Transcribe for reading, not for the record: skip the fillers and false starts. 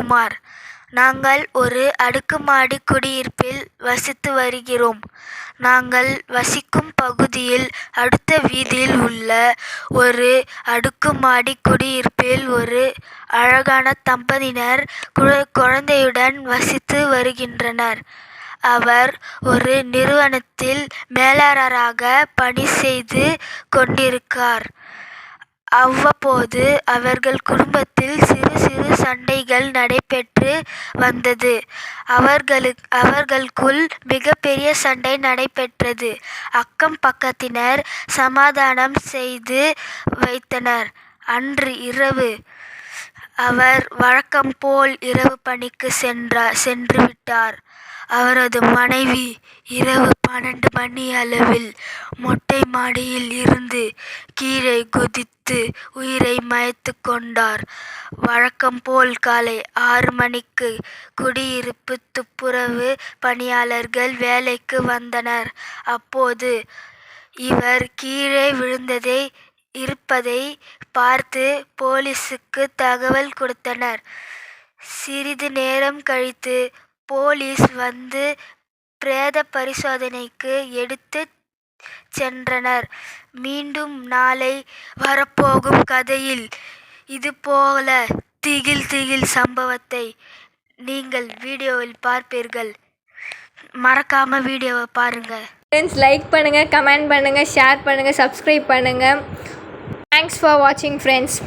குமார். நாங்கள் ஒரு அடுக்குமாடி குடியிருப்பில் வசித்து வருகிறோம். நாங்கள் வசிக்கும் பகுதியில் அடுத்த வீதியில் உள்ள ஒரு அடுக்குமாடி குடியிருப்பில் ஒரு அழகான தம்பதியினர் குழந்தையுடன் வசித்து வருகின்றனர். அவர் ஒரு நிறுவனத்தில் மேலாளராக பணி செய்து கொண்டிருக்கிறார். அவ்வப்போது அவர்கள் குடும்பத்தில் சிறு சிறு சண்டைகள் நடைபெற்று வந்தது. அவர்களுக்குள் மிகப்பெரிய சண்டை நடைபெற்றது. அக்கம் பக்கத்தினர் சமாதானம் செய்து வைத்தனர். அன்று இரவு அவர் வழக்கம் போல் இரவு பணிக்கு சென்றுவிட்டார். அவரது மனைவி இரவு 12 மணியளவில் மொட்டை மாடியில் இருந்து கீழே குதித்து உயிரை மாய்த்து கொண்டார். வழக்கம் போல் காலை 6 மணிக்கு குடியிருப்பு துப்புரவு பணியாளர்கள் வேலைக்கு வந்தனர். அப்போது இவர் கீழே இருப்பதை பார்த்து போலீசுக்கு தகவல் கொடுத்தனர். சிறிது நேரம் கழித்து போலீஸ் வந்து பிரேத பரிசோதனைக்கு எடுத்துச் சென்றனர். மீண்டும் நாளை வரப்போகும் கதையில் இதுபோல திகில் சம்பவத்தை நீங்கள் வீடியோவில் பார்ப்பீர்கள். மறக்காம வீடியோவை பாருங்க. ஃப்ரெண்ட்ஸ், லைக் பண்ணுங்கள், கமெண்ட் பண்ணுங்கள், ஷேர் பண்ணுங்கள், சப்ஸ்கிரைப் பண்ணுங்கள். தேங்க்ஸ் ஃபார் வாட்சிங் ஃப்ரெண்ட்ஸ்.